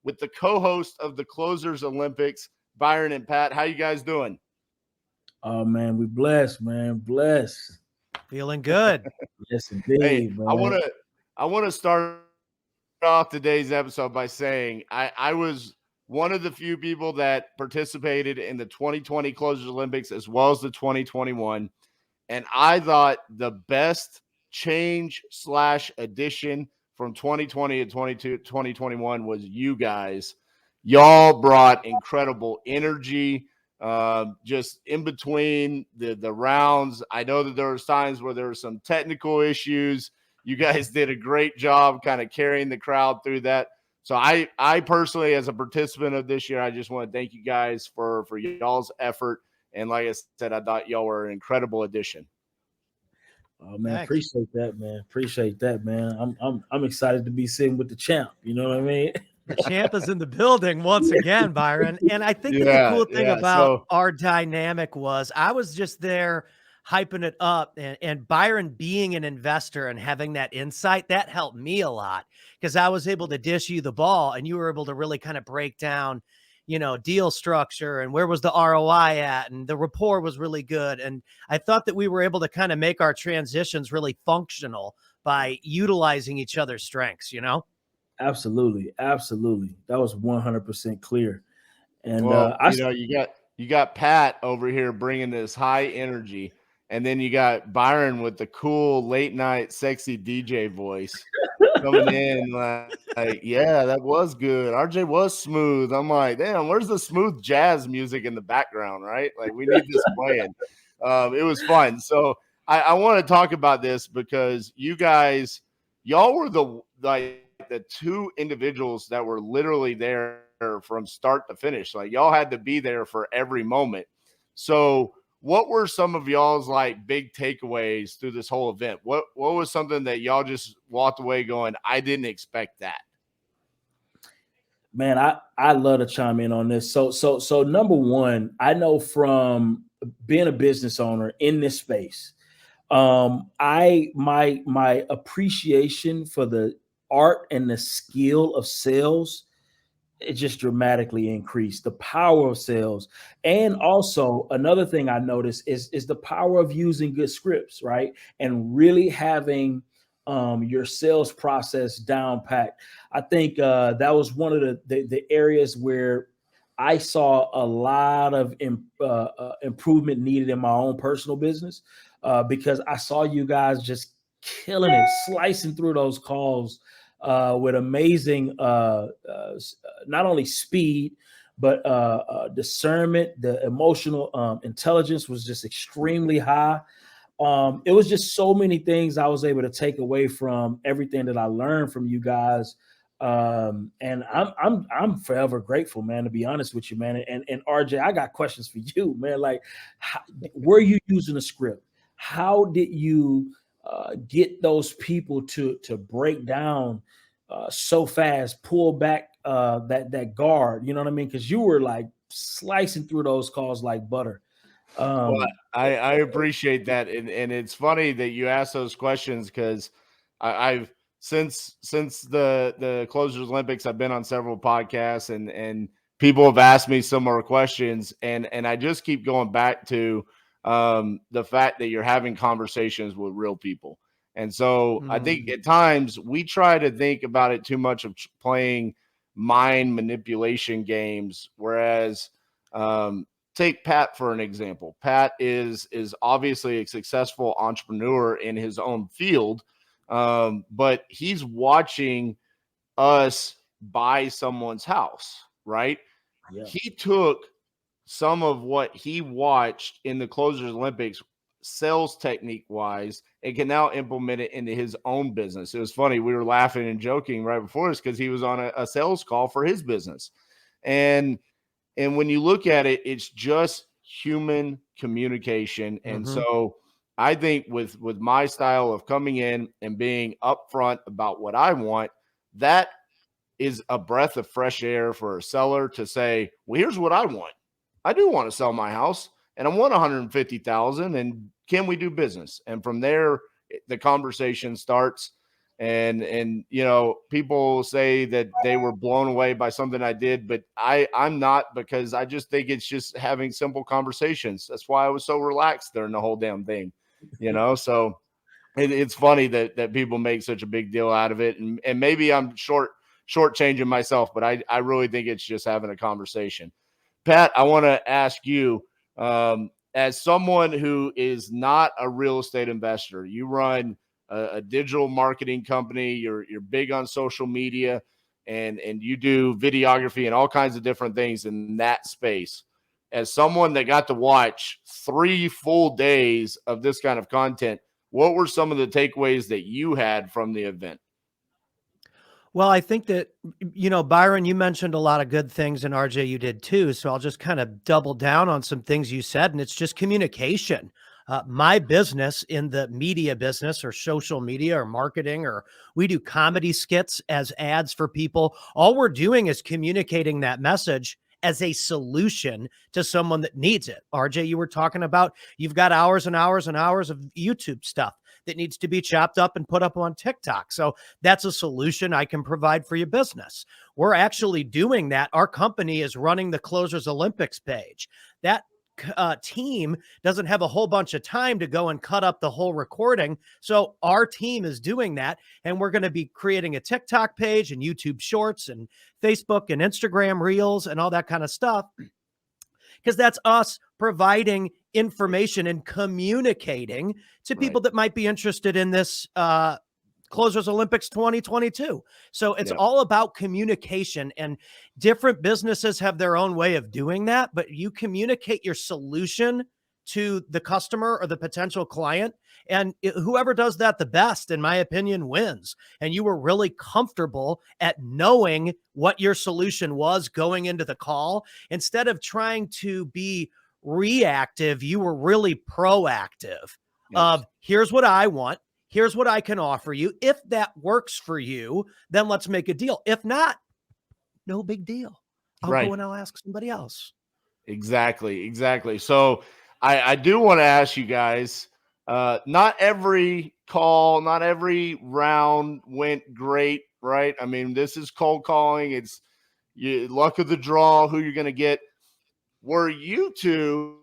with the co-host of the Closers Olympics, Byron and Pat. How you guys doing? Oh man, we blessed, man. Blessed. Feeling good. Yes, Hey, indeed, I man. want to I want to start off today's episode by saying I was one of the few people that participated in the 2020 Closers Olympics as well as the 2021. And I thought the best change / addition from 2020 to 2021 was you guys. Y'all brought incredible energy. Just in between the rounds, I know that there was times where there were some technical issues. You guys did a great job kind of carrying the crowd through that. So I personally, as a participant of this year, I just want to thank you guys for y'all's effort. And like I said, I thought y'all were an incredible addition. Oh man, Thanks. appreciate that, man. Appreciate that, man. I'm excited to be sitting with the champ. You know what I mean? The champ is in the building once again, Byron. And I think that the Yeah, cool thing yeah. about So our dynamic was I was just there hyping it up, and Byron being an investor and having that insight, that helped me a lot because I was able to dish you the ball and you were able to really kind of break down, deal structure and where was the ROI at, and the rapport was really good. And I thought that we were able to kind of make our transitions really functional by utilizing each other's strengths. Absolutely, absolutely. That was 100% clear. And well, you got Pat over here bringing this high energy, and then you got Byron with the cool late night sexy DJ voice coming in like, yeah, that was good. RJ was smooth. I'm like, damn, where's the smooth jazz music in the background, right? Like, we need this playing. It was fun. So I want to talk about this because y'all were the two individuals that were literally there from start to finish. Like, y'all had to be there for every moment. So what were some of y'all's like big takeaways through this whole event? What was something that y'all just walked away going, I didn't expect that? man, I love to chime in on this. So number one, I know from being a business owner in this space, my appreciation for the art and the skill of sales, it just dramatically increased the power of sales. And also another thing I noticed is the power of using good scripts, right? And really having your sales process down packed. I think that was one of the areas where I saw a lot of improvement needed in my own personal business, because I saw you guys just killing it, slicing through those calls with amazing not only speed but discernment. The emotional intelligence was just extremely high. It was just so many things I was able to take away from everything that I learned from you guys. And I'm forever grateful, man, to be honest with you, man. And RJ, I got questions for you, man. Like, were you using a script? How did you get those people to break down so fast, pull back that guard? You know what I mean? Because you were like slicing through those calls like butter. Well, Um, I appreciate that, and it's funny that you ask those questions because I've since the Closers Olympics, I've been on several podcasts, and people have asked me similar questions, and I just keep going back to the fact that you're having conversations with real people. And so I think at times we try to think about it too much of playing mind manipulation games, whereas take Pat for an example. Pat is obviously a successful entrepreneur in his own field, but he's watching us buy someone's house, right? yeah. He took some of what he watched in the Closers Olympics sales technique wise and can now implement it into his own business. It was funny. We were laughing and joking right before this because he was on a sales call for his business. And when you look at it, it's just human communication. And so I think with my style of coming in and being upfront about what I want, that is a breath of fresh air for a seller to say, well, here's what I want. I do want to sell my house and I want 150,000, and can we do business? And from there, the conversation starts. And you know, people say that they were blown away by something I did, but I'm not, because I just think it's just having simple conversations. That's why I was so relaxed during the whole damn thing, you know. So it's funny that people make such a big deal out of it, and maybe I'm shortchanging myself, but I really think it's just having a conversation. Pat, I want to ask you, as someone who is not a real estate investor, you run a digital marketing company. You're big on social media, and you do videography and all kinds of different things in that space. As someone that got to watch 3 full days of this kind of content, what were some of the takeaways that you had from the event? Well, I think that, you know, Byron, you mentioned a lot of good things, and RJ, you did too. So I'll just kind of double down on some things you said, and it's just communication. My business in the media business, or social media, or marketing, or we do comedy skits as ads for people. All we're doing is communicating that message as a solution to someone that needs it. RJ, you were talking about, you've got hours and hours and hours of YouTube stuff that needs to be chopped up and put up on TikTok. So that's a solution I can provide for your business. We're actually doing that. Our company is running the Closers Olympics page. That team doesn't have a whole bunch of time to go and cut up the whole recording. So our team is doing that. And we're going to be creating a TikTok page and YouTube shorts and Facebook and Instagram reels and all that kind of stuff, because that's us providing information and communicating to people that might be interested in this Closers Olympics 2022. So it's all about communication, and different businesses have their own way of doing that, but you communicate your solution to the customer or the potential client, and whoever does that the best, in my opinion, wins. And you were really comfortable at knowing what your solution was going into the call. Instead of trying to be reactive, you were really proactive. Of, here's what I want. Here's what I can offer you. If that works for you, then let's make a deal. If not, no big deal. I'll go and I'll ask somebody else. Exactly. So I do want to ask you guys, not every call, not every round went great, right? I mean, this is cold calling. It's luck of the draw, who you're going to get. Were you two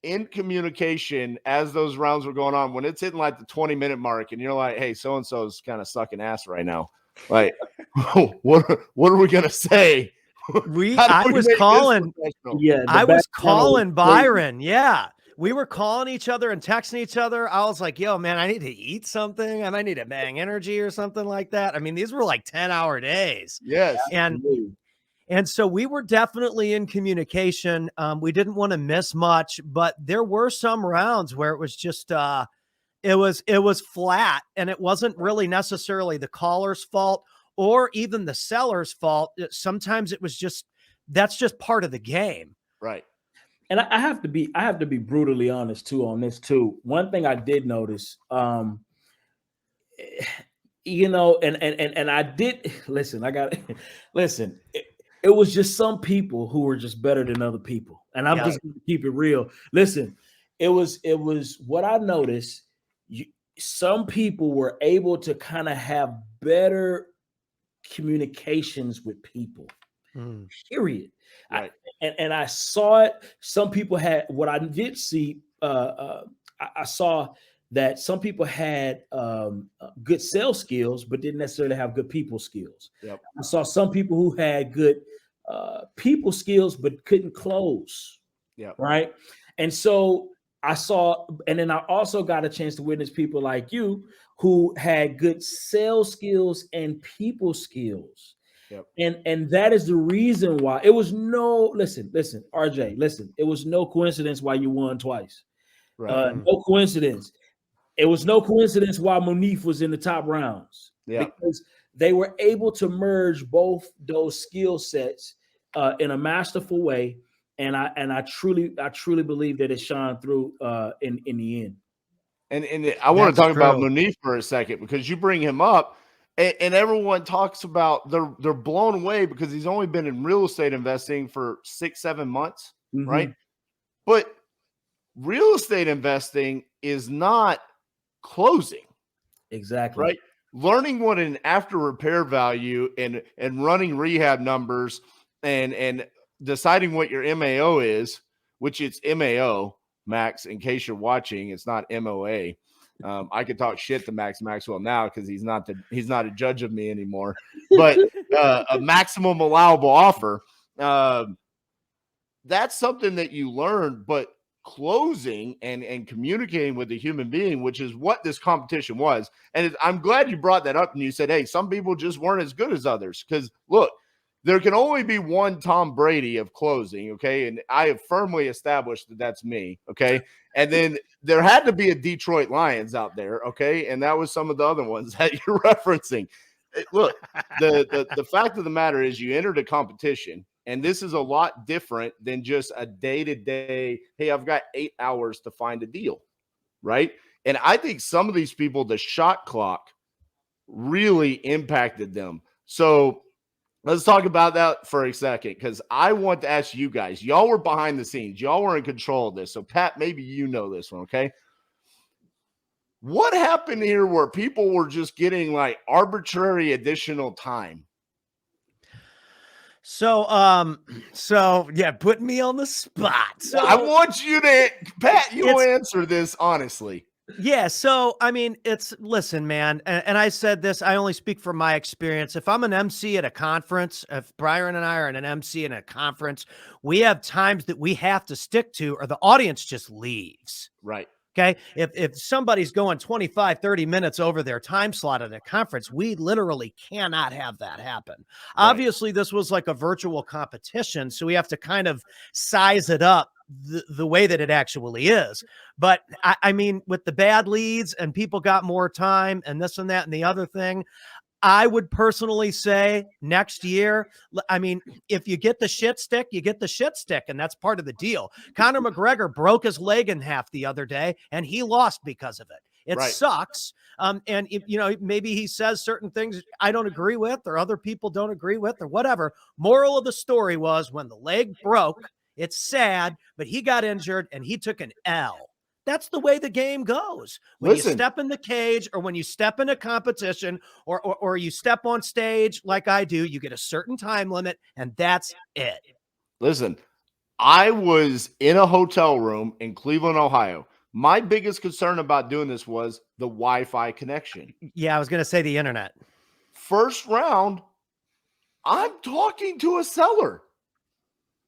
in communication as those rounds were going on, when it's hitting like the 20-minute mark and you're like, hey, so-and-so is kind of sucking ass right now? Like, what are we going to say? I was calling Byron. Yeah. We were calling each other and texting each other. I was like, yo, man, I need to eat something. I might need to bang energy or something like that. I mean, these were like 10-hour days. Yes. And so we were definitely in communication. We didn't want to miss much, but there were some rounds where it was just, it was flat, and it wasn't really necessarily the caller's fault or even the seller's fault. Sometimes it was just, that's just part of the game. Right. And I have to be brutally honest too on this too. One thing I did notice, you know, and I did listen. Listen. It was just some people who were just better than other people, and I'm just going to keep it real. Listen, it was what I noticed. Some people were able to kind of have better communications with people. Period. Right. And I saw it. Some people had, what I did see. I saw that some people had good sales skills, but didn't necessarily have good people skills. Yep. I saw some people who had good people skills, but couldn't close. Yeah. Right. And so I saw, and then I also got a chance to witness people like you who had good sales skills and people skills. Yep. And that is the reason why it was listen, RJ, listen, it was no coincidence why you won twice. Right. No coincidence. It was no coincidence why Monif was in the top rounds. Yeah. Because they were able to merge both those skill sets in a masterful way. And I truly believe that it shined through in the end. And I want to talk about Monif for a second, because you bring him up and everyone talks about they're blown away because he's only been in real estate investing for 6-7 months. Right. But real estate investing is not closing. Exactly. Right. learning what an after repair value and running rehab numbers and deciding what your MAO is, which it's MAO, Max, in case you're watching, it's not MOA. I could talk shit to Max Maxwell now because he's not a judge of me anymore. But a maximum allowable offer, that's something that you learn. But closing and communicating with a human being, which is what this competition was. And I'm glad you brought that up and you said, hey, some people just weren't as good as others. Because look, there can only be one Tom Brady of closing, okay? And I have firmly established that that's me, okay? And then there had to be a Detroit Lions out there, okay? And that was some of the other ones that you're referencing. Look, the fact of the matter is you entered a competition, and this is a lot different than just a day-to-day, hey, I've got 8 hours to find a deal, right? And I think some of these people, the shot clock really impacted them. So let's talk about that for a second, because I want to ask you guys. Y'all were behind the scenes. Y'all were in control of this. So, Pat, maybe you know this one, okay? What happened here where people were just getting like arbitrary additional time? So yeah, putting me on the spot. So I want you to, Pat, you answer this honestly. Yeah. So, I mean, listen, man. And I said this, I only speak from my experience. If I'm an MC at a conference, if Byron and I are an MC in a conference, we have times that we have to stick to, or the audience just leaves. Right. Okay. If somebody's going 25, 30 minutes over their time slot at a conference, we literally cannot have that happen. Right. Obviously, this was like a virtual competition, so we have to kind of size it up the way that it actually is. But I mean, with the bad leads and people got more time and this and that and the other thing, I would personally say next year, I mean, if you get the shit stick, you get the shit stick, and that's part of the deal. Conor McGregor broke his leg in half the other day, and he lost because of it. It right. sucks. And if, you know, maybe he says certain things I don't agree with, or other people don't agree with, or whatever. Moral of the story was, when the leg broke, it's sad, but he got injured and he took an L. That's the way the game goes. When you step in the cage, or when you step in a competition, or you step on stage like I do, you get a certain time limit, and that's it. Listen, I was in a hotel room in Cleveland, Ohio. My biggest concern about doing this was the Wi-Fi connection. Yeah, I was going to say the internet. First round, I'm talking to a seller.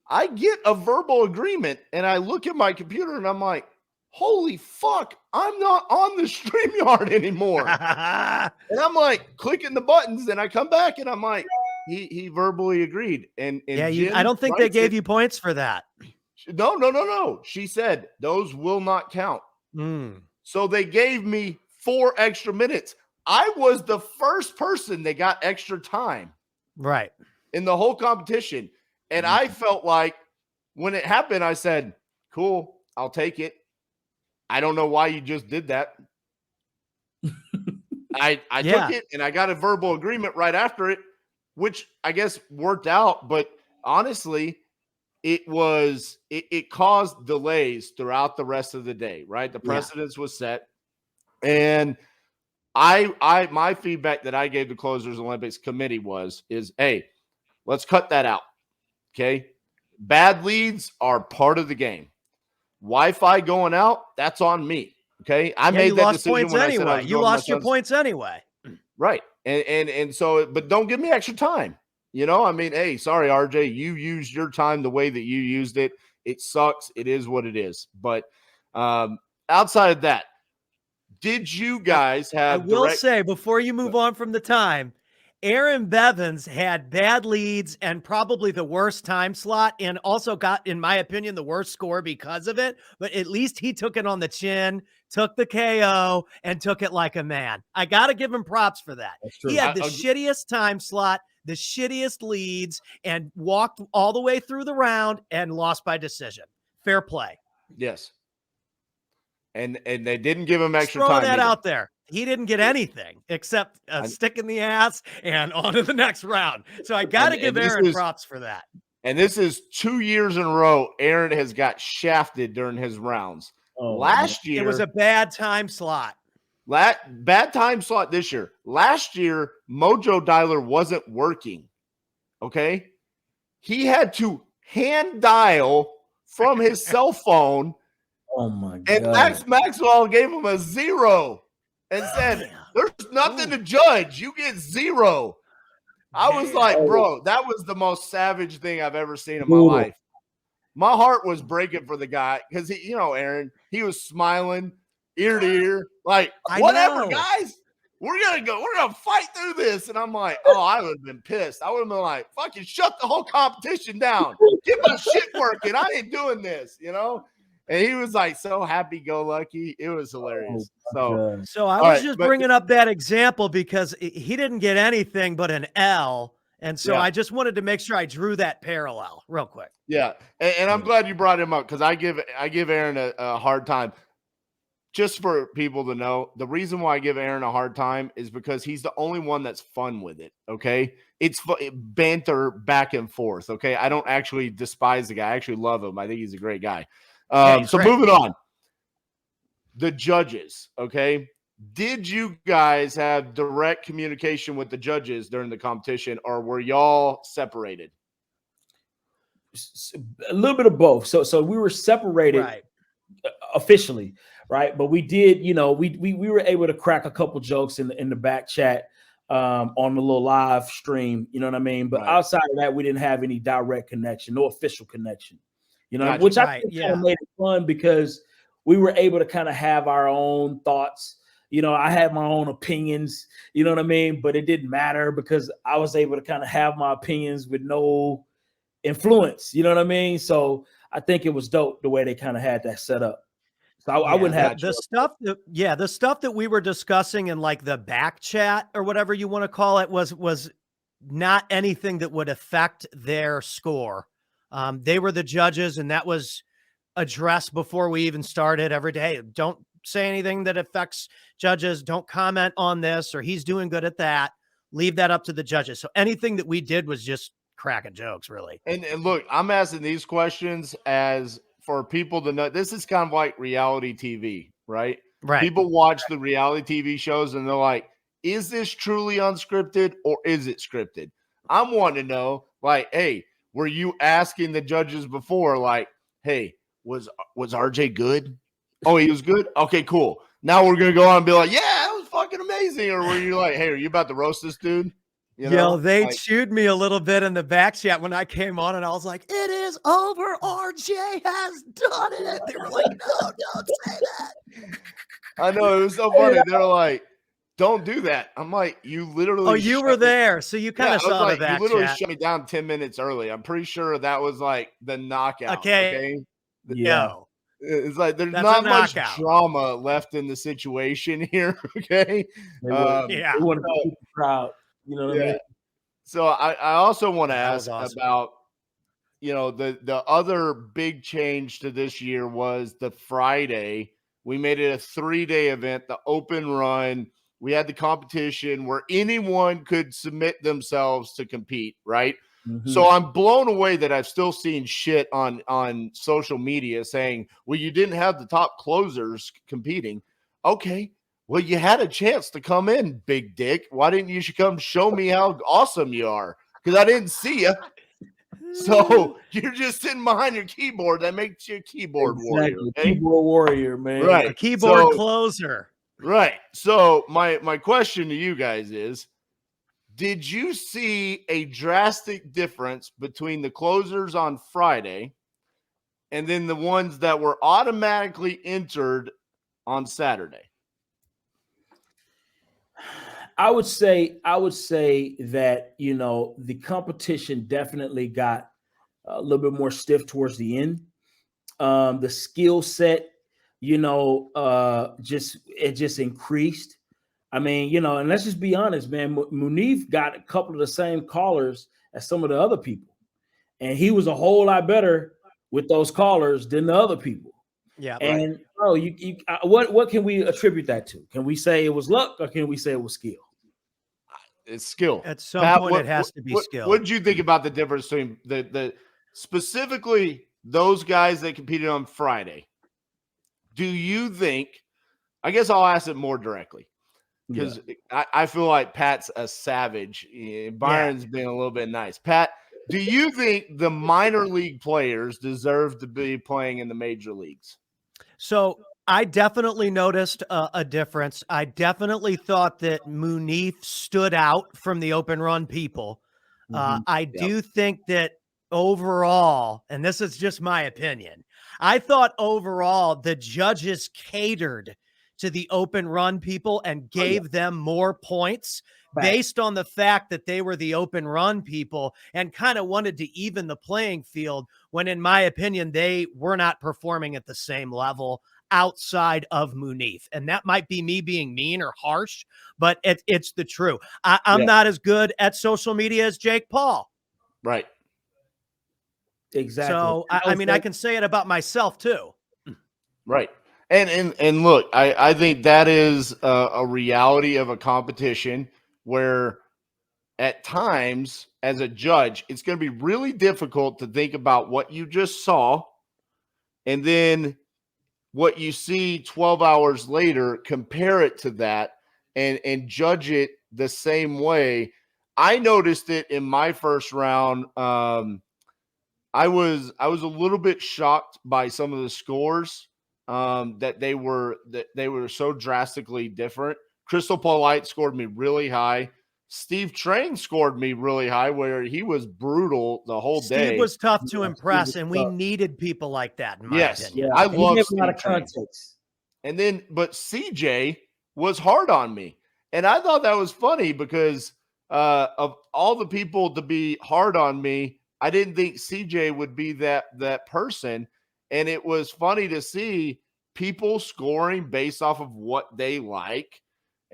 I get a verbal agreement, and I look at my computer, and I'm like, holy fuck, I'm not on the StreamYard anymore. And I'm like clicking the buttons, and I come back and I'm like, he verbally agreed. And yeah, I don't think they gave you points for that. No. She said those will not count. So they gave me 4 extra minutes. I was the first person that got extra time. Right. In the whole competition. And I felt like when it happened, I said, cool, I'll take it. I don't know why you just did that. I took it, and I got a verbal agreement right after it, which I guess worked out. But honestly, it caused delays throughout the rest of the day, right? The precedence was set. And my feedback that I gave the Closers Olympics committee is, hey, let's cut that out. Okay. Bad leads are part of the game. Wi-Fi going out, that's on me. Okay. I made that decision when I said I was you lost your points anyway. Right. And so, but don't give me extra time. You know, I mean, hey, sorry, RJ, you used your time the way that you used it. It sucks. It is what it is. But outside of that, did you guys have? I will say, before you move on from the time, Aaron Bevins had bad leads and probably the worst time slot, and also got, in my opinion, the worst score because of it. But at least he took it on the chin, took the KO, and took it like a man. I got to give him props for that. He had the shittiest time slot, the shittiest leads, and walked all the way through the round and lost by decision. Fair play. Yes. And they didn't give him extra time. Throw that out there. He didn't get anything except a stick in the ass and on to the next round. So I got to give Aaron props for that. And this is 2 years in a row Aaron has got shafted during his rounds. Last year, it was a bad time slot. Bad time slot this year. Last year, Mojo Dialer wasn't working. Okay. He had to hand dial from his cell phone. Oh my And God. Max Maxwell gave him a 0 and said, there's nothing to judge. You get 0. I was like, bro, that was the most savage thing I've ever seen in my life. My heart was breaking for the guy because Aaron, he was smiling ear to ear, like, whatever, guys. We're gonna fight through this. And I'm like, oh, I would have been pissed. I would have been like, fucking shut the whole competition down. Get my shit working. I ain't doing this, And he was like so happy-go-lucky. It was hilarious. So I was just bringing up that example because he didn't get anything but an L. And so I just wanted to make sure I drew that parallel real quick. Yeah. And I'm glad you brought him up because I give Aaron a hard time. Just for people to know, the reason why I give Aaron a hard time is because he's the only one that's fun with it, okay? It's banter back and forth, okay? I don't actually despise the guy. I actually love him. I think he's a great guy. So moving on. The judges, okay? Did you guys have direct communication with the judges during the competition, or were y'all separated? A little bit of both. So we were separated officially, right? But we did, we were able to crack a couple jokes in the back chat on the little live stream, you know what I mean? But outside of that, we didn't have any direct connection, no official connection, which I think kind of made it fun because we were able to kind of have our own thoughts. I had my own opinions, you know what I mean? But it didn't matter because I was able to kind of have my opinions with no influence, you know what I mean? So I think it was dope the way they kind of had that set up. So I wouldn't have the stuff that we were discussing in like the back chat or whatever you want to call it was not anything that would affect their score. They were the judges, and that was addressed before we even started every day. Don't say anything that affects judges. Don't comment on this, or he's doing good at that. Leave that up to the judges. So anything that we did was just cracking jokes, really. And look, I'm asking these questions as for people to know. This is kind of like reality TV, right? People watch the reality TV shows and they're like, is this truly unscripted or is it scripted? I'm wanting to know, like, hey, were you asking the judges before, like, hey, was RJ good? Oh, he was good? Okay, cool. Now we're going to go on and be like, yeah, that was fucking amazing. Or were you like, hey, are you about to roast this dude? They chewed me a little bit in the back chat when I came on, and I was like, it is over. RJ has done it. They were like, no, don't say that. I know. It was so funny. They're like, don't do that. I'm like, you literally. Oh, you were there. So you kind of saw the back chat. You literally shut me down 10 minutes early. I'm pretty sure that was like the knockout. Okay. Yeah. It's like there's not much drama left in the situation here. Okay. They want to keep the crowd. You know what I mean? So I also want to ask about, the other big change to this year was the Friday. We made it a 3-day event, the open run. We had the competition where anyone could submit themselves to compete, right? Mm-hmm. So I'm blown away that I've still seen shit on social media saying, well, you didn't have the top closers competing. Okay. Well, you had a chance to come in, big dick. Why didn't you come show me how awesome you are? Because I didn't see you. So you're just sitting behind your keyboard. That makes you a keyboard warrior. Okay? Keyboard warrior, man. Right. A keyboard closer. Right. So my question to you guys is, did you see a drastic difference between the closers on Friday and then the ones that were automatically entered on Saturday? I would say that, the competition definitely got a little bit more stiff towards the end. The skill set, just increased. I mean, and let's just be honest, man, Munif got a couple of the same callers as some of the other people. And he was a whole lot better with those callers than the other people. Yeah. And what can we attribute that to? Can we say it was luck or can we say it was skill? It's skill. At some point, it has to be skill. What did you think about the difference between the specifically those guys that competed on Friday? Do you think I guess I'll ask it more directly Yeah. because I feel like Pat's a savage. Byron's being a little bit nice. Pat, do you think the minor league players deserve to be playing in the major leagues? So I definitely noticed a difference. I definitely thought that Munif stood out from the open run people. I do think that overall, and this is just my opinion, I thought overall the judges catered to the open run people and gave them more points based on the fact that they were the open run people and kind of wanted to even the playing field when, in my opinion, they were not performing at the same level outside of Munif. And that might be me being mean or harsh, but it's the truth. I'm not as good at social media as Jake Paul. Right. Exactly. So, I mean, I can say it about myself too. Right. And look, I think that is a reality of a competition where at times as a judge, it's going to be really difficult to think about what you just saw and then what you see 12 hours later, compare it to that and judge it the same way. I noticed it in my first round. I was a little bit shocked by some of the scores that they were so drastically different. Crystal Polite scored me really high. Steve Train scored me really high, where he was brutal the whole day. Steve was tough to impress, and we needed people like that, in my opinion. I love a Steve lot of Train. context. And then, but CJ was hard on me, and I thought that was funny because of all the people to be hard on me, I didn't think CJ would be that person. And it was funny to see people scoring based off of what they like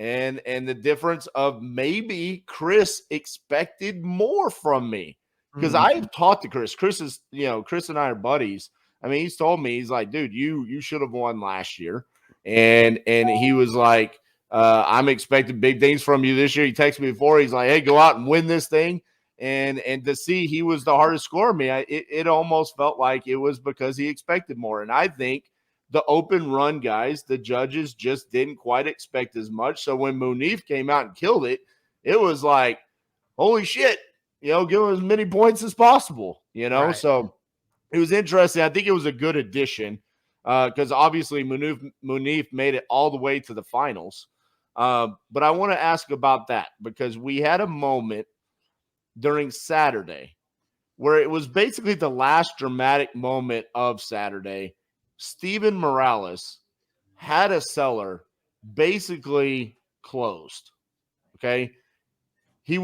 and the difference of maybe Chris expected more from me. Because I've talked to Chris. Chris is, Chris and I are buddies. I mean, he's told me, he's like, dude, you should have won last year. And he was like, I'm expecting big things from you this year. He texted me before. He's like, hey, go out and win this thing. And to see he was the hardest scorer me, it almost felt like it was because he expected more. And I think the open run guys, the judges just didn't quite expect as much. So when Munif came out and killed it, it was like, holy shit, give him as many points as possible, Right. So it was interesting. I think it was a good addition because obviously Munif made it all the way to the finals. But I want to ask about that because we had a moment during Saturday where it was basically the last dramatic moment of Saturday. Steven Morales had a seller basically closed. Okay. He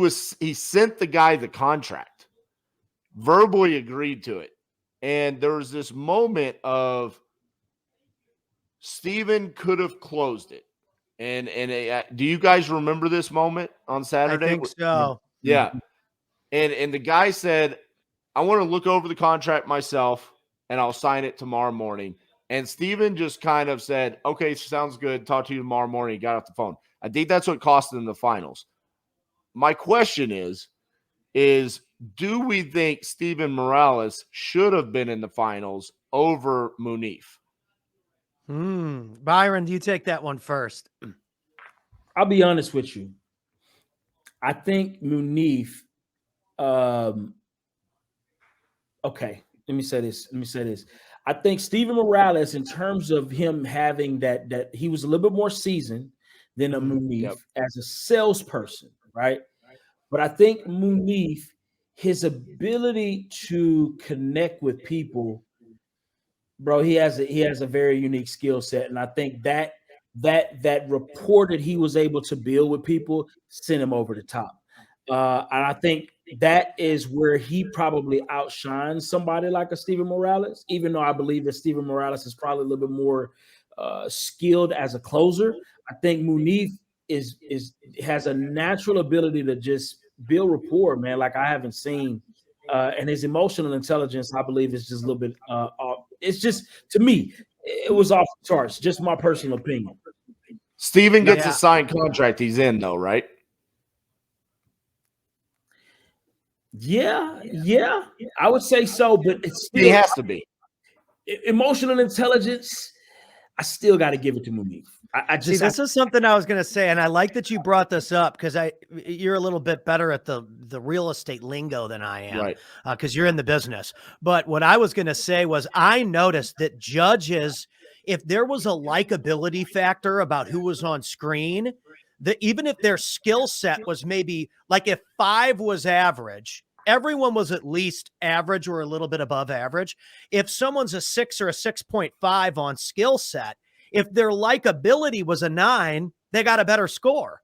sent the guy the contract, verbally agreed to it. And there was this moment of Steven could have closed it. And do you guys remember this moment on Saturday? I think so. Yeah. And the guy said, I want to look over the contract myself and I'll sign it tomorrow morning. And Steven just kind of said, okay, sounds good. Talk to you tomorrow morning. He got off the phone. I think that's what cost them the finals. My question is do we think Steven Morales should have been in the finals over Munif? Byron, do you take that one first? I'll be honest with you. I think Munif, okay, let me say this. I think Steven Morales, in terms of him having that he was a little bit more seasoned than a Munif as a salesperson, right? But I think Munif, his ability to connect with people, bro, he has a very unique skill set, and I think that rapport that he was able to build with people sent him over the top. And I think that is where he probably outshines somebody like a Steven Morales, even though I believe that Steven Morales is probably a little bit more skilled as a closer. I think Munif has a natural ability to just build rapport, man, like I haven't seen. And his emotional intelligence, I believe, is just a little bit off. It's just, to me, it was off the charts, just my personal opinion. Steven gets a signed contract. He's in, though, right? Yeah, I would say so, but it's still, he has to be. Emotional intelligence, I still got to give it to Munif. I See, just, this is something I was going to say, and I like that you brought this up because you're a little bit better at the real estate lingo than I am, Right. Because you're in the business. But what I was going to say was, I noticed that judges, if there was a likability factor about who was on screen, that even if their skill set was maybe like if 5 was average, everyone was at least average or a little bit above average. If someone's a 6 or a 6.5 on skill set, if their likability was a 9, they got a better score.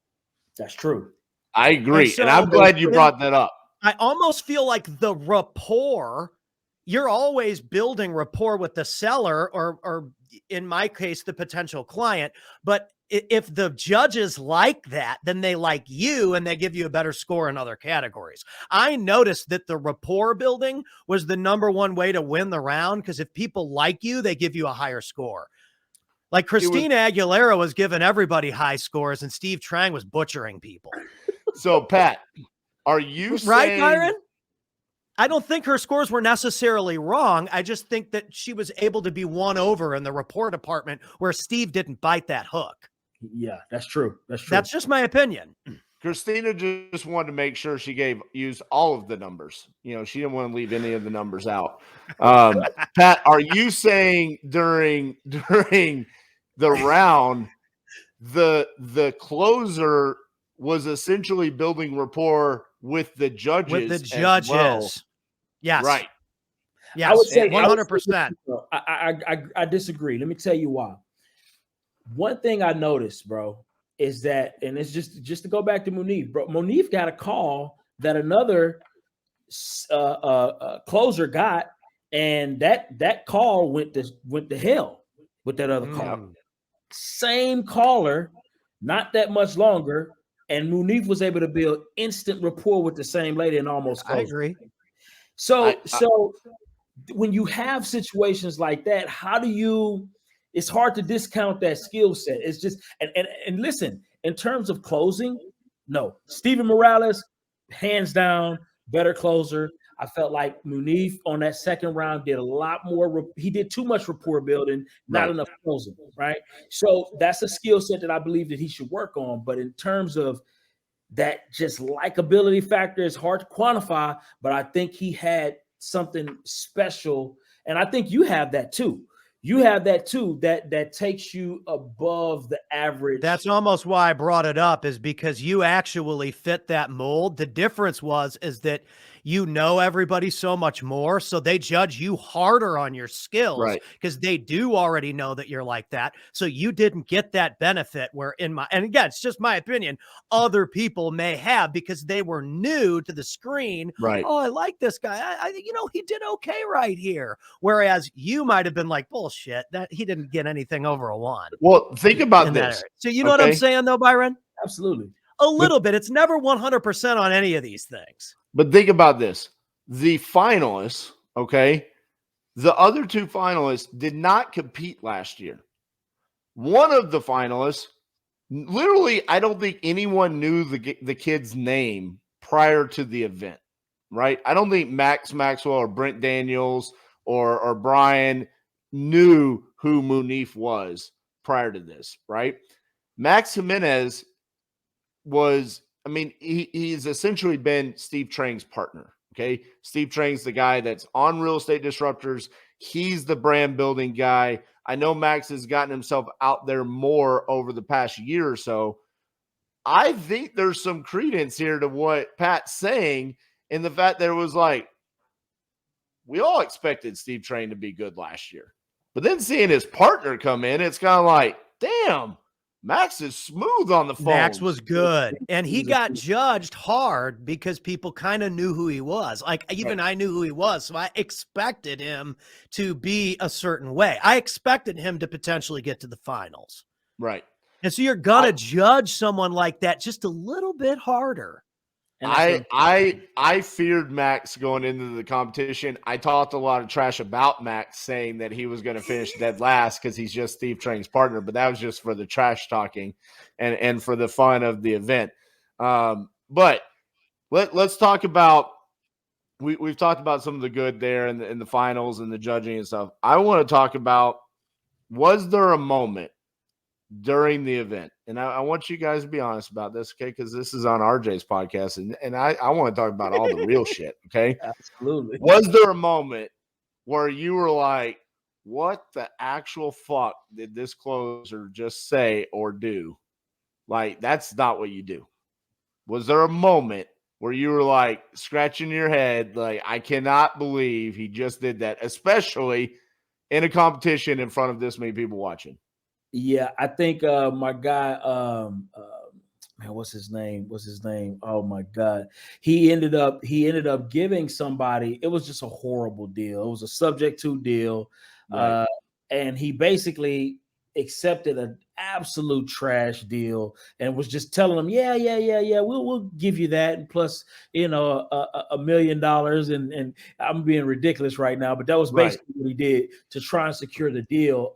that's true. I agree. so And I'm glad you brought that up. I almost feel like the rapport, you're always building rapport with the seller or in my case, the potential client. But if the judges like that, then they like you and they give you a better score in other categories. I noticed that the rapport building was the number one way to win the round, because if people like you, they give you a higher score. Like Christina Aguilera was giving everybody high scores and Steve Trang was butchering people. So, Pat, are you right, saying, Byron? I don't think her scores were necessarily wrong. I just think that she was able to be won over in the rapport department where Steve didn't bite that hook. Yeah, that's true. That's true. That's just my opinion. Christina just wanted to make sure she used all of the numbers. You know, she didn't want to leave any of the numbers out. Pat, are you saying during the round, the closer was essentially building rapport with the judges? With the judges. Well? Yes. Right. Yes. I would say 100%. I disagree. Let me tell you why. One thing I noticed, bro, is that, and it's just to go back to Munif, bro. Munif got a call that another closer got, and that call went to hell with that other call. Same caller, not that much longer, and Munif was able to build instant rapport with the same lady and almost closed. I agree. So when you have situations like that, how do you? It's hard to discount that skill set. It's just and listen, in terms of closing, no, Steven Morales, hands down, better closer. I felt like Munif on that second round did a lot more. He did too much rapport building, not enough closing, right? So that's a skill set that I believe that he should work on. But in terms of that just likability factor, is hard to quantify, but I think he had something special. And I think you have that too. You have that too, that takes you above the average. That's almost why I brought it up, is because you actually fit that mold. The difference is that you know everybody so much more, so they judge you harder on your skills because they do already know that you're like that. So you didn't get that benefit where and again, it's just my opinion, other people may have because they were new to the screen. Right. Oh, I like this guy. I think, he did okay right here. Whereas you might have been like, bullshit, that he didn't get anything over a 1. Well, think about this. So you know what I'm saying though, Byron? Absolutely. A little bit. It's never 100% on any of these things. But think about this. The finalists, the other 2 finalists did not compete last year. One of the finalists, literally, I don't think anyone knew the kid's name prior to the event, right? I don't think Max Maxwell or Brent Daniels or Brian knew who Munif was prior to this, right? Max Jimenez was, he's essentially been Steve Trang's partner. Okay. Steve Trang's the guy that's on Real Estate Disruptors. He's the brand building guy. I know Max has gotten himself out there more over the past year or so. I think there's some credence here to what Pat's saying in the fact that it was like, we all expected Steve Trang to be good last year. But then seeing his partner come in, it's kind of like, damn, Max is smooth on the phone. Max was good. And he got judged hard because people kind of knew who he was. Like even I knew who he was. So I expected him to be a certain way. I expected him to potentially get to the finals. Right. And so you're going to judge someone like that just a little bit harder. I feared Max going into the competition. I talked a lot of trash about Max, saying that he was going to finish dead last because he's just Steve Trang's partner, but that was just for the trash talking and for the fun of the event. But let's talk about we've talked about some of the good there in the finals and the judging and stuff. I want to talk about, was there a moment during the event, and I want you guys to be honest about this, okay? Because this is on RJ's podcast, and I want to talk about all the real shit, okay? Absolutely. Was there a moment where you were like, what the actual fuck did this closer just say or do? Like, that's not what you do. Was there a moment where you were like scratching your head, like, I cannot believe he just did that, especially in a competition in front of this many people watching? Yeah, I think my guy, man, what's his name? Oh my God. He ended up giving somebody, it was just a horrible deal. It was a subject to deal. Right. And he basically accepted an absolute trash deal and was just telling them, yeah, we'll give you that. And plus, $1 million. And I'm being ridiculous right now, but that was Right. basically what he did to try and secure the deal.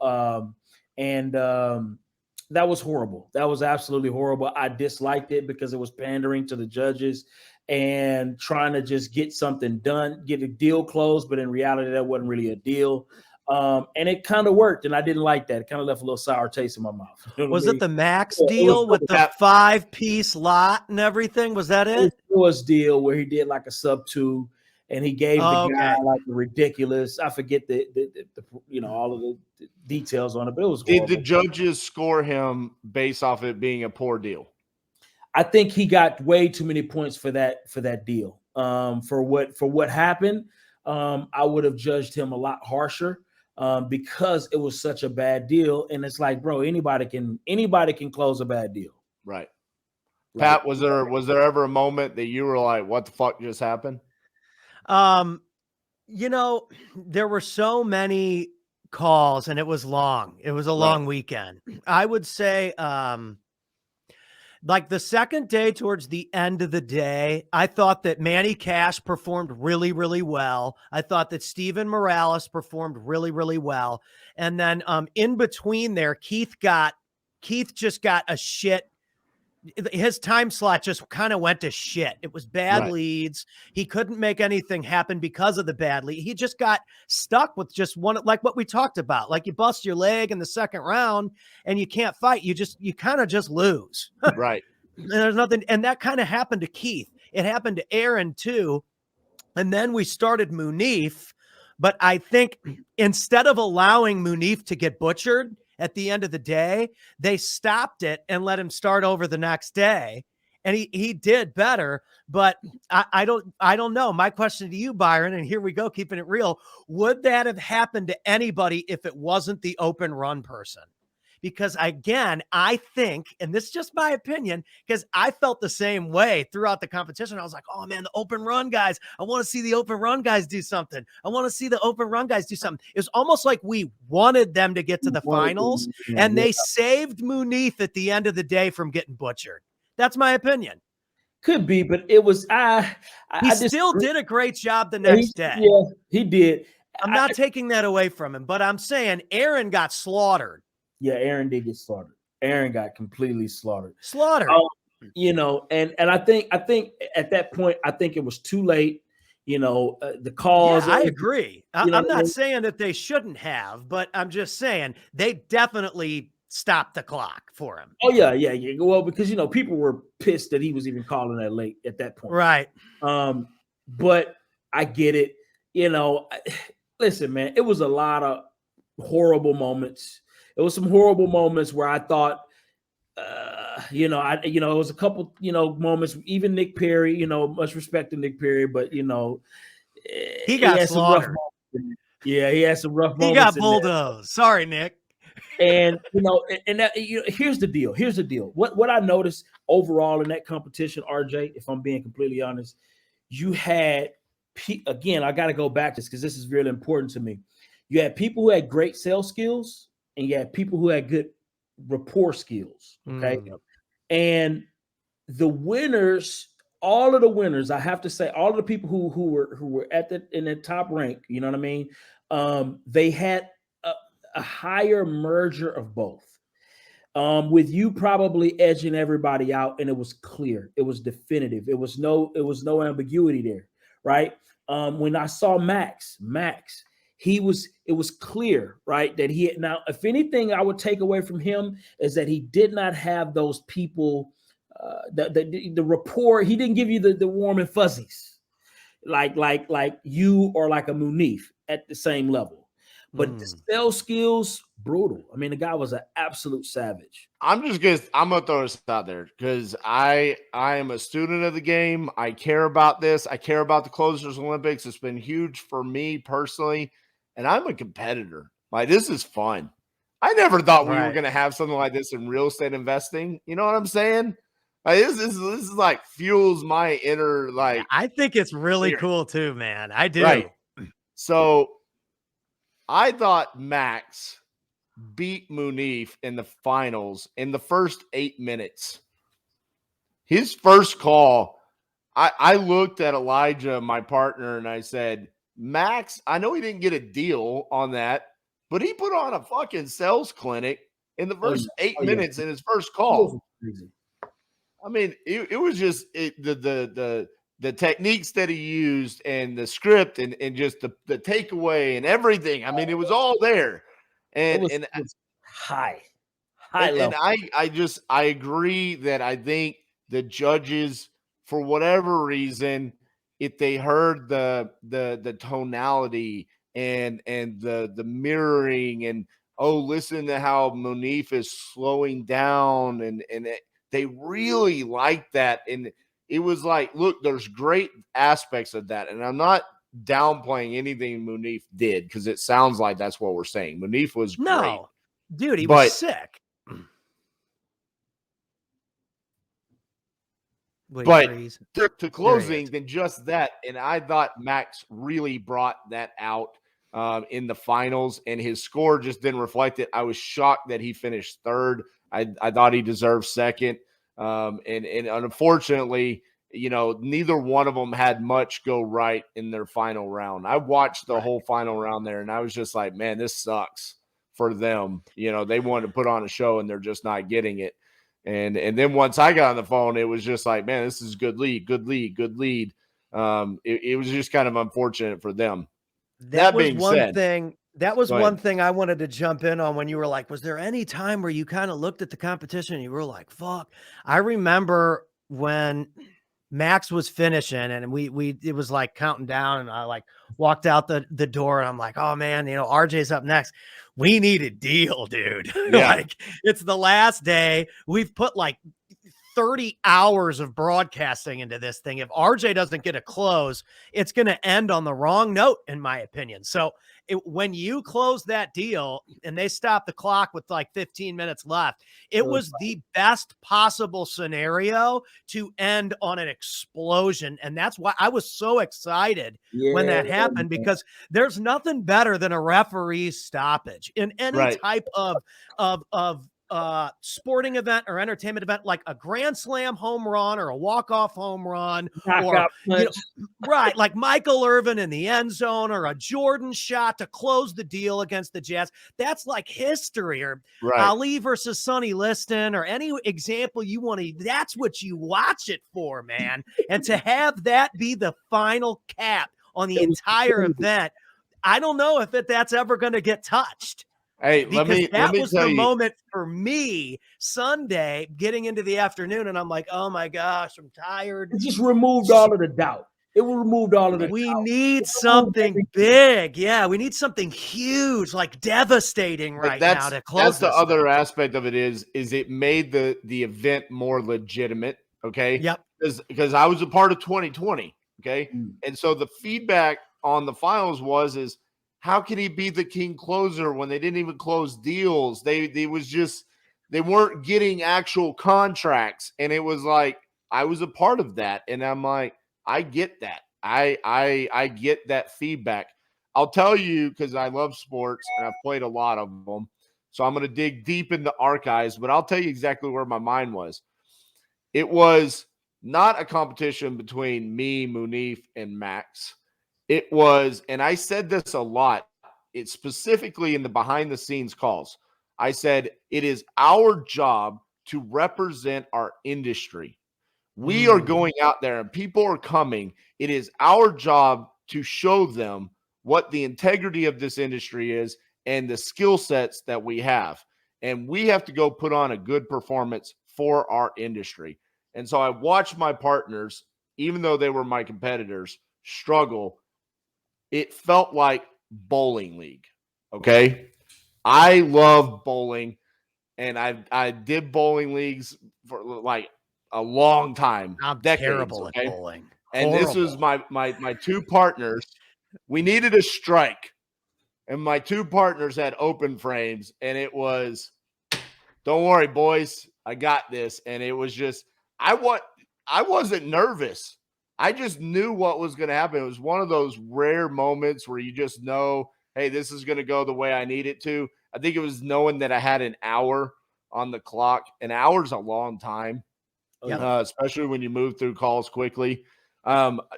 And that was horrible. That was absolutely horrible. I disliked it because it was pandering to the judges and trying to just get something done, get a deal closed. But in reality, that wasn't really a deal. And it kind of worked, and I didn't like that. It kind of left a little sour taste in my mouth. You know Was it the Max Yeah, deal with the 5-piece lot and everything? Was that it? It was deal where he did like a sub 2, and he gave the guy like a ridiculous. I forget the all of the details on it, but it was horrible. Did the judges score him based off it being a poor deal? I think he got way too many points for that deal. For what happened, I would have judged him a lot harsher. Because it was such a bad deal, and it's like, bro, anybody can close a bad deal. Right. Pat, was there ever a moment that you were like, what the fuck just happened? There were so many calls, and it was long. It was a long weekend. I would say, like the second day towards the end of the day, I thought that Manny Cash performed really, really well. I thought that Steven Morales performed really, really well. And then in between there, Keith just got a shit. His time slot just kind of went to shit. It was bad leads. He couldn't make anything happen because of the bad lead. He just got stuck with just one, like what we talked about. Like you bust your leg in the second round and you can't fight. You kind of just lose. Right. And there's nothing. And that kind of happened to Keith. It happened to Aaron too. And then we started Munif. But I think instead of allowing Munif to get butchered at the end of the day, they stopped it and let him start over the next day. And he did better, but I don't know. My question to you, Byron, and here we go, keeping it real. Would that have happened to anybody if it wasn't the open run person? Because again, I think, and this is just my opinion, because I felt the same way throughout the competition. I was like, oh man, the open run guys, I want to see the open run guys do something. I want to see the open run guys do something. It was almost like we wanted them to get to the finals, and they saved Munif at the end of the day from getting butchered. That's my opinion. Could be, but it was he still did a great job the next day. Yeah, he did. I'm not taking that away from him, but I'm saying Aaron got slaughtered. Yeah, Aaron did get slaughtered. Aaron got completely slaughtered. And I think at that point, I think it was too late. The calls. Yeah, I agree. I'm not saying that they shouldn't have, but I'm just saying they definitely stopped the clock for him. Oh yeah. Well, because people were pissed that he was even calling that late at that point. Right. But I get it. Listen, man, it was a lot of horrible moments. It was some horrible moments where I thought, it was a couple, moments. Even Nick Perry, much respect to Nick Perry, but he got slaughtered. Yeah, he had some rough moments. He got bulldozed. Sorry, Nick. And here's the deal. Here's the deal. What I noticed overall in that competition, RJ, if I'm being completely honest, you had again. I got to go back to this because this is really important to me. You had people who had great sales skills, and you had people who had good rapport skills. Okay. And the winners, all of the winners, I have to say, all of the people who were in the top rank, you know what I mean? They had a higher merger of both. With you probably edging everybody out, and it was clear, it was definitive. It was no ambiguity there, right? When I saw Max, it was clear, right, that he had. Now, if anything I would take away from him is that he did not have those people, the rapport. He didn't give you the warm and fuzzies like you or like a Munif at the same level. But the sales skills, brutal. I mean, the guy was an absolute savage. I'm gonna throw this out there because I am a student of the game. I care about this. I care about the Closers Olympics. It's been huge for me personally, and I'm a competitor. Like, this is fun. I never thought we were gonna have something like this in real estate investing. You know what I'm saying? Like, this is like fuels my inner like. Yeah, I think it's really cool too, man. I do. Right. So I thought Max beat Munif in the finals in the first 8 minutes. His first call, I looked at Elijah, my partner, and I said, Max, I know he didn't get a deal on that, but he put on a fucking sales clinic in the first 8 minutes in his first call. I mean, it was just the techniques that he used and the script and just the takeaway and everything. I mean, it was all there. And it was high level. And I agree that I think the judges, for whatever reason, if they heard the tonality and the mirroring and listen to how Munif is slowing down and they really liked that. And it was like, look, there's great aspects of that. And I'm not downplaying anything Munif did because it sounds like that's what we're saying. Munif was great. Dude, he was sick. But to closing, then just that. And I thought Max really brought that out in the finals, and his score just didn't reflect it. I was shocked that he finished third. I thought he deserved second. And unfortunately, you know, neither one of them had much go right in their final round. I watched the whole final round there, and I was just like, man, this sucks for them. You know, they wanted to put on a show, and they're just not getting it. And then once I got on the phone, it was just like, man, this is good lead. It was just kind of unfortunate for them. That being said, that was one thing I wanted to jump in on when you were like, was there any time where you kind of looked at the competition and you were like, fuck? I remember when Max was finishing and it was like counting down, and I like walked out the door and I'm like, oh man, you know, RJ's up next. We need a deal, dude. Yeah. Like, it's the last day. We've put like 30 hours of broadcasting into this thing. If RJ doesn't get a close, it's going to end on the wrong note, in my opinion. So when you close that deal and they stop the clock with like 15 minutes left, it was the best possible scenario to end on an explosion. And that's why I was so excited when that happened, because there's nothing better than a referee stoppage in any type of sporting event or entertainment event, like a grand slam home run or a walk-off home run, or like Michael Irvin in the end zone, or a Jordan shot to close the deal against the Jazz. That's like history. Or Ali versus Sonny Liston, or any example you want to. That's what you watch it for, man. And to have that be the final cap on the entire event, I don't know if that's ever going to get touched. Hey, that was the moment for me Sunday, getting into the afternoon, and I'm like, oh my gosh, I'm tired. It just removed all of the doubt. It removed all of the doubt. We need something big. Yeah, we need something huge, like devastating now to close. That's the other aspect of it is it made the event more legitimate. Okay. Yep. Because I was a part of 2020. Okay. And so the feedback on the finals is, how can he be the king closer when they didn't even close deals? They weren't getting actual contracts. And it was like, I was a part of that. And I'm like, I get that. I get that feedback. I'll tell you, because I love sports and I've played a lot of them. So I'm going to dig deep into archives, but I'll tell you exactly where my mind was. It was not a competition between me, Munif, and Max. It was, and I said this a lot, it's specifically in the behind the scenes calls. I said, it is our job to represent our industry. We are going out there and people are coming. It is our job to show them what the integrity of this industry is and the skill sets that we have. And we have to go put on a good performance for our industry. And so I watched my partners, even though they were my competitors, struggle. It felt like bowling league. Okay. I love bowling, and I did bowling leagues for like a long time, I'm decades. terrible Okay. at bowling. And this was my two partners. We needed a strike, and my two partners had open frames, and it was, don't worry, boys, I got this. And it was just, I wasn't nervous. I just knew what was going to happen. It was one of those rare moments where you just know, hey, this is going to go the way I need it to. I think it was knowing that I had an hour on the clock. An hour's a long time, especially when you move through calls quickly.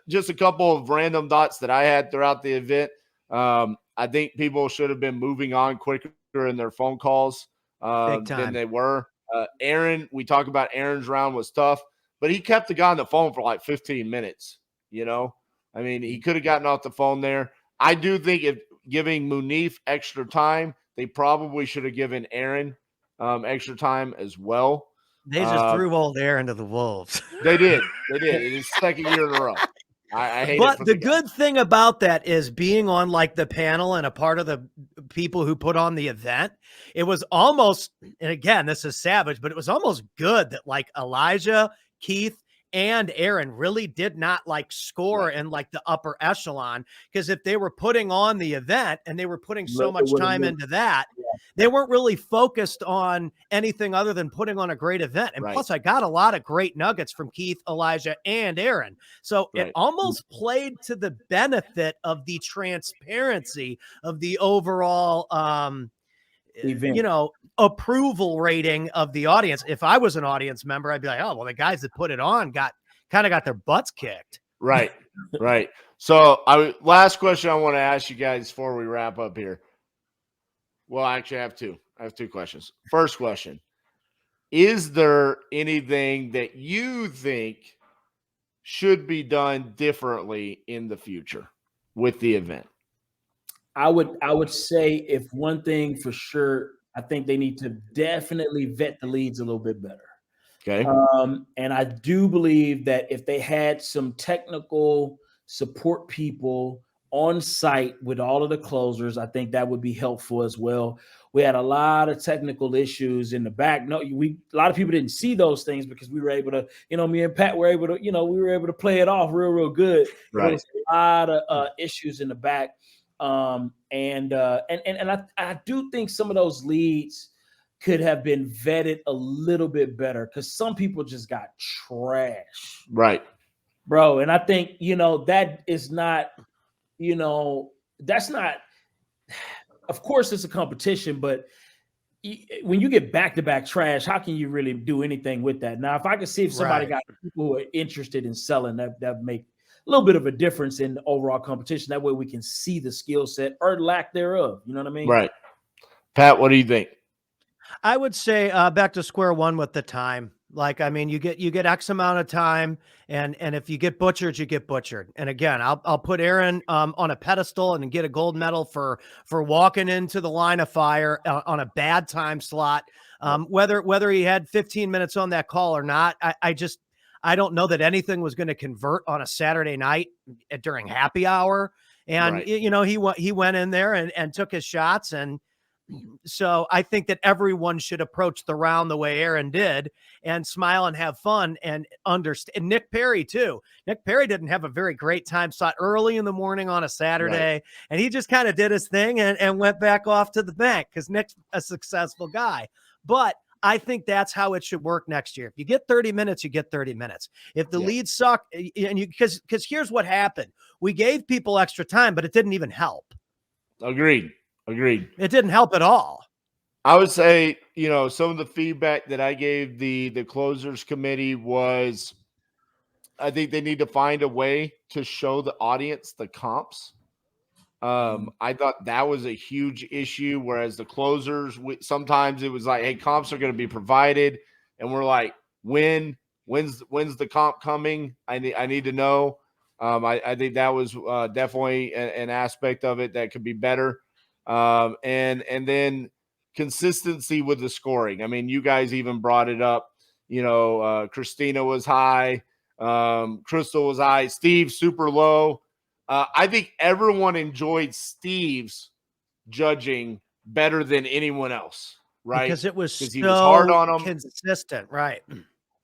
Just a couple of random thoughts that I had throughout the event. I think people should have been moving on quicker in their phone calls than they were. Aaron, we talk about Aaron's round was tough, but he kept the guy on the phone for like 15 minutes. I mean, he could have gotten off the phone there. I do think if giving Munif extra time, they probably should have given Aaron extra time as well. They just threw old Aaron to the wolves. They did. It is second year in a row. I hate but it. The good thing about that is being on like the panel and a part of the people who put on the event. It was almost, and again, this is savage, but it was almost good that like Elijah, Keith, and Aaron really did not like score in like the upper echelon, because if they were putting on the event and they were putting so much time into that, they weren't really focused on anything other than putting on a great event. And plus, I got a lot of great nuggets from Keith, Elijah, and Aaron. So it almost played to the benefit of the transparency of the overall approval rating of the audience. If I was an audience member, I'd be like, oh, well, the guys that put it on got their butts kicked. Right. So last question I want to ask you guys before we wrap up here. Well, actually, I have two. Questions. First question: is there anything that you think should be done differently in the future with the event? I would say, if one thing for sure, I think they need to definitely vet the leads a little bit better. Okay. And I do believe that if they had some technical support people on site with all of the closers, I think that would be helpful as well. We had a lot of technical issues in the back. A lot of people didn't see those things because we were able to, me and Pat were able to, we were able to play it off real good. Right. There was a lot of issues in the back. And I do think some of those leads could have been vetted a little bit better, because some people just got trash. Right. Bro. And I think, that is not, that's not, of course it's a competition, but when you get back-to-back trash, how can you really do anything with that? Now, if I could see if somebody got people who are interested in selling, that make a little bit of a difference in the overall competition. That way we can see the skill set or lack thereof. You know what I mean? Right. Pat, what do you think? I would say back to square one with the time. Like, I mean, you get X amount of time, and if you get butchered, you get butchered. And again, I'll put Aaron on a pedestal and get a gold medal for walking into the line of fire on a bad time slot. Whether he had 15 minutes on that call or not, I don't know that anything was going to convert on a Saturday night during happy hour. And he went in there and took his shots. And so I think that everyone should approach the round the way Aaron did, and smile and have fun and understand. And Nick Perry too. Nick Perry didn't have a very great time slot early in the morning on a Saturday, and he just kind of did his thing and went back off to the bank, because Nick's a successful guy. But I think that's how it should work next year. If you get 30 minutes, you get 30 minutes. If the leads suck, and because here's what happened. We gave people extra time, but it didn't even help. Agreed. It didn't help at all. I would say, some of the feedback that I gave the closers committee was, I think they need to find a way to show the audience the comps. I thought that was a huge issue. Whereas the closers, sometimes it was like, hey, comps are going to be provided. And we're like, when's the comp coming? I need to know. I think that was definitely an aspect of it that could be better. And then consistency with the scoring. I mean, you guys even brought it up. Christina was high. Crystal was high. Steve super low. I think everyone enjoyed Steve's judging better than anyone else, right? Because it was he was hard so on them. consistent, right?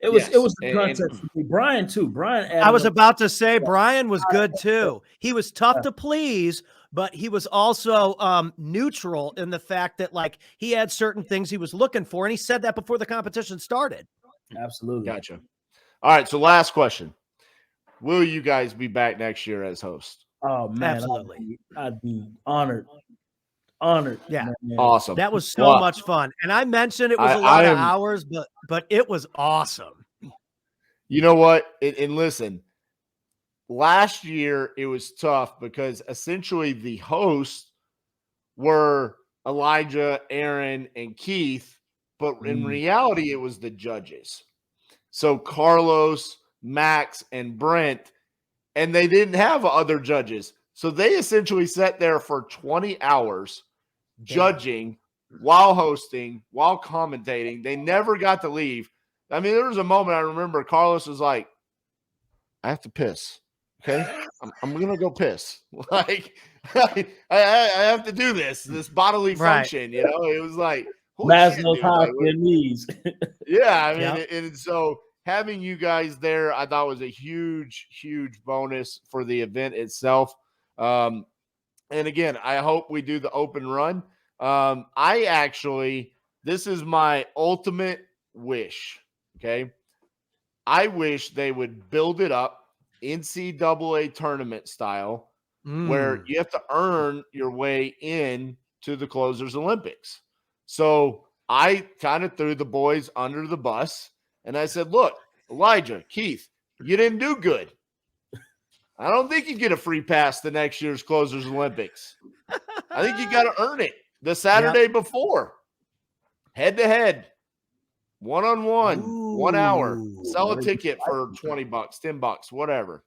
It was Yes. the concept for me. Brian too. Brian added I was up- about to say Brian was good too. He was tough to please, but he was also neutral in the fact that like he had certain things he was looking for, and he said that before the competition started. Absolutely. Gotcha. All right, so last question. Will you guys be back next year as host? Oh man, Absolutely. I'd be honored. Yeah. man. Awesome. That was so much fun. And I mentioned it was a lot of hours, but it was awesome. You know what? And listen, last year it was tough because essentially the hosts were Elijah, Aaron, and Keith, but in reality it was the judges. So Carlos, Max, and Brent, and they didn't have other judges. So they essentially sat there for 20 hours judging while hosting, while commentating. They never got to leave. I mean, there was a moment I remember Carlos was like, I have to piss. Okay. I'm going to go piss. Like, I have to do this bodily function. It was like, Maslow's hierarchy needs. Yeah. I mean, and so having you guys there, I thought was a huge, huge bonus for the event itself. And again, I hope we do the open run. This is my ultimate wish. Okay. I wish they would build it up NCAA tournament style, where you have to earn your way in to the Closers Olympics. So I kind of threw the boys under the bus and I said, look, Elijah, Keith, you didn't do good. I don't think you get a free pass to next year's Closers Olympics. I think you got to earn it the Saturday before, head to head, one-on-one, 1 hour, sell a ticket for $20, $10, whatever,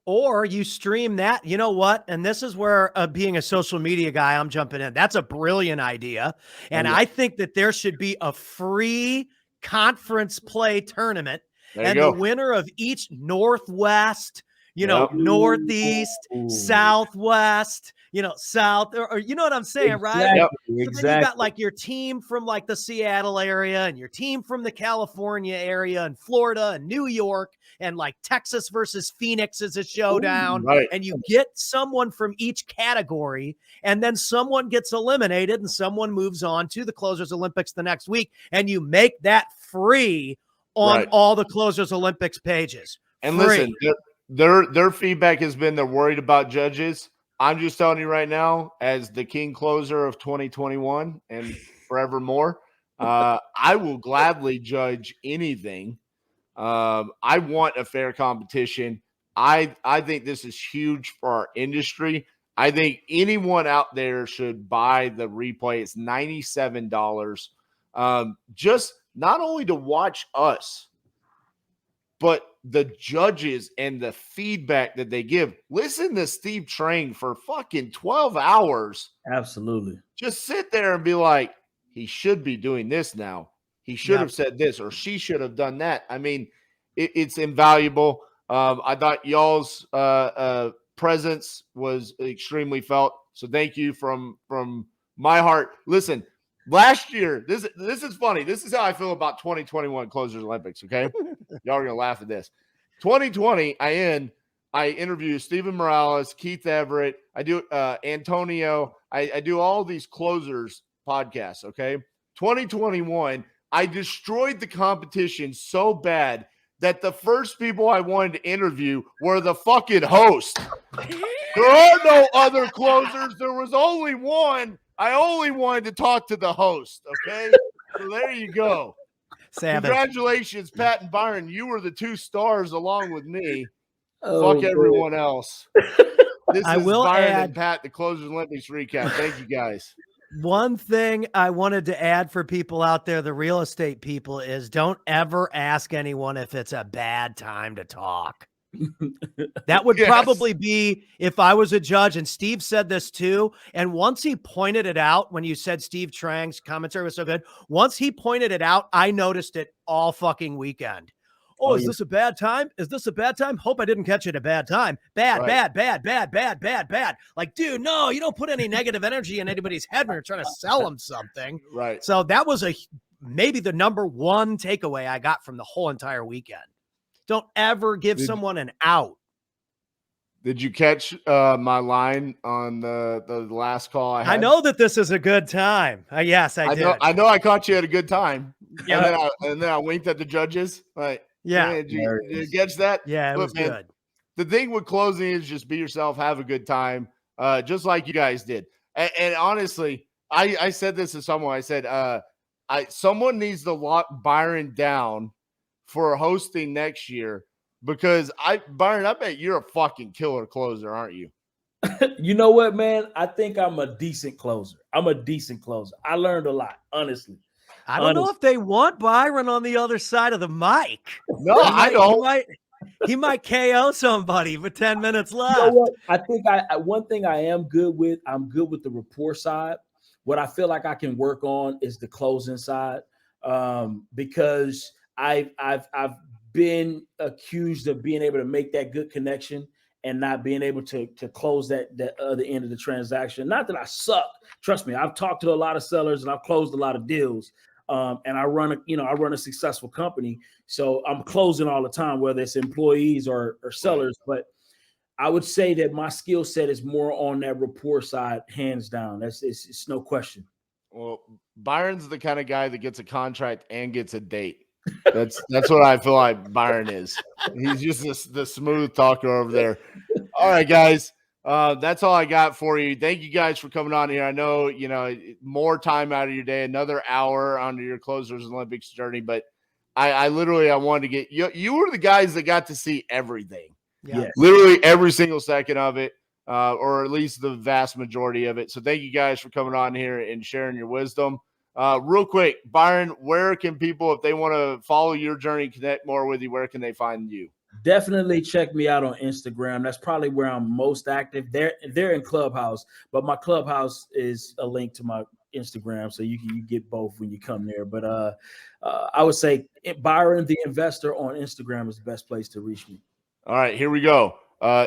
Or you stream that, you know what? And this is where being a social media guy, I'm jumping in. That's a brilliant idea. And I think that there should be a free conference play tournament. And the winner of each Northwest, Northeast, Southwest, South, or you know what I'm saying, right? Yep. So then you got like your team from like the Seattle area and your team from the California area and Florida and New York and like Texas versus Phoenix is a showdown. Right. And you get someone from each category and then someone gets eliminated and someone moves on to the Closers Olympics the next week. And you make that free on all the Closers Olympics pages. And listen, their feedback has been they're worried about judges. I'm just telling you right now, as the king closer of 2021 and forevermore, I will gladly judge anything. I want a fair competition. I think this is huge for our industry. I think anyone out there should buy the replay. It's $97. Just not only to watch us, but the judges and the feedback that they give. Listen to Steve Train for fucking 12 hours. Absolutely. Just sit there and be like, he should be doing this now. He should have said this, or she should have done that. I mean, it's invaluable. I thought y'all's presence was extremely felt. So thank you from my heart. Listen, last year, this is funny. This is how I feel about 2021 Closers Olympics, okay? Y'all are going to laugh at this. 2020, I interview Steven Morales, Keith Everett. I do Antonio. I do all these closers podcasts, okay? 2021, I destroyed the competition so bad that the first people I wanted to interview were the fucking hosts. There are no other closers. There was only one. I only wanted to talk to the host, okay? So there you go. Congratulations, Pat and Byron. You were the two stars along with me. Fuck everyone else. This is Byron and Pat, the Closers Olympics recap. Thank you, guys. One thing I wanted to add for people out there, the real estate people, is don't ever ask anyone if it's a bad time to talk. That would Yes. probably be if I was a judge, and Steve said this too. And once he pointed it out, when you said Steve Trang's commentary was so good, once he pointed it out, I noticed it all fucking weekend. Oh, is this a bad time? Is this a bad time? Hope I didn't catch it at a bad time. Bad, Right. bad. Like, dude, no, you don't put any negative energy in anybody's head when you're trying to sell them something. Right. So that was maybe the number one takeaway I got from the whole entire weekend. Don't ever give someone an out. Did you catch my line on the last call I had? I know that this is a good time. Yes, I did. I know I caught you at a good time. Yeah. And then I winked at the judges. Like, Yeah. man, did you catch that? Yeah, it was good. The thing with closing is just be yourself, have a good time, just like you guys did. And honestly, I said this to someone. I said, someone needs to lock Byron down for hosting next year, because Byron, I bet you're a fucking killer closer, aren't you? You know what, man? I think I'm a decent closer. I learned a lot, honestly. I don't know if they want Byron on the other side of the mic. No, I don't. He might KO somebody with 10 minutes left. You know what? I think one thing I am good with, I'm good with the rapport side. What I feel like I can work on is the closing side, because I've been accused of being able to make that good connection and not being able to close that other end of the transaction. Not that I suck. Trust me, I've talked to a lot of sellers and I've closed a lot of deals. And I run a successful company, so I'm closing all the time, whether it's employees or sellers. But I would say that my skill set is more on that rapport side, hands down. It's no question. Well, Byron's the kind of guy that gets a contract and gets a date. That's what I feel like Byron is. He's just the smooth talker over there. All right, guys. That's all I got for you. Thank you guys for coming on here. I know, more time out of your day, another hour onto your Closers Olympics journey, but I literally wanted to get you. You were the guys that got to see everything. Yeah. Yes. Literally every single second of it, or at least the vast majority of it. So thank you guys for coming on here and sharing your wisdom. Real quick, Byron, where can people, if they want to follow your journey, connect more with you, where can they find you? Definitely check me out on Instagram. That's probably where I'm most active. They're in Clubhouse, but my Clubhouse is a link to my Instagram, so you get both when you come there. But I would say Byron the Investor on Instagram is the best place to reach me. All right, here we go.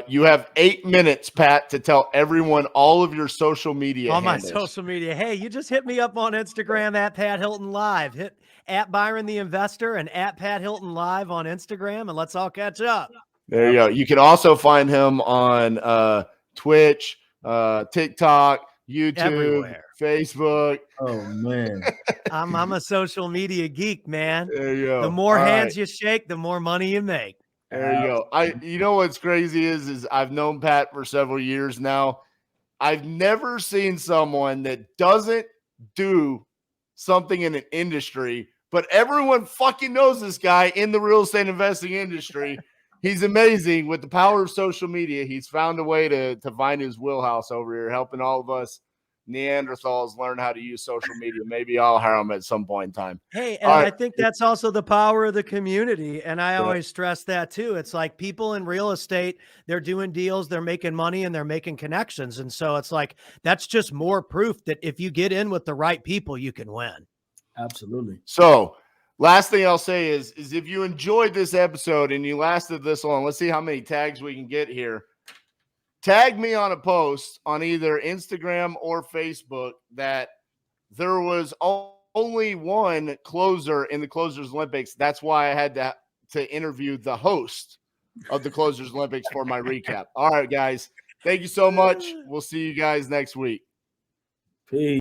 You have 8 minutes, Pat, to tell everyone all of your social media handles. My social media. Hey, you just hit me up on Instagram at Pat Hilton Live. Hit at Byron the Investor and at Pat Hilton Live on Instagram, and let's all catch up. There you go. You can also find him on Twitch, TikTok, YouTube, everywhere. Facebook. Oh man, I'm a social media geek, man. There you go. The more hands you shake, the more money you make. There you go. You know what's crazy is I've known Pat for several years now. I've never seen someone that doesn't do something in an industry, but everyone fucking knows this guy in the real estate investing industry. He's amazing with the power of social media. He's found a way to find his wheelhouse over here, helping all of us Neanderthals learn how to use social media. Maybe I'll hire them at some point in time. Hey, and I think that's also the power of the community. And I always stress that too. It's like people in real estate, they're doing deals, they're making money, and they're making connections. And so it's like, that's just more proof that if you get in with the right people, you can win. Absolutely. So last thing I'll say is if you enjoyed this episode and you lasted this long, let's see how many tags we can get here. Tag me on a post on either Instagram or Facebook that there was only one closer in the Closers Olympics. That's why I had to interview the host of the Closers Olympics for my recap. All right, guys. Thank you so much. We'll see you guys next week. Peace.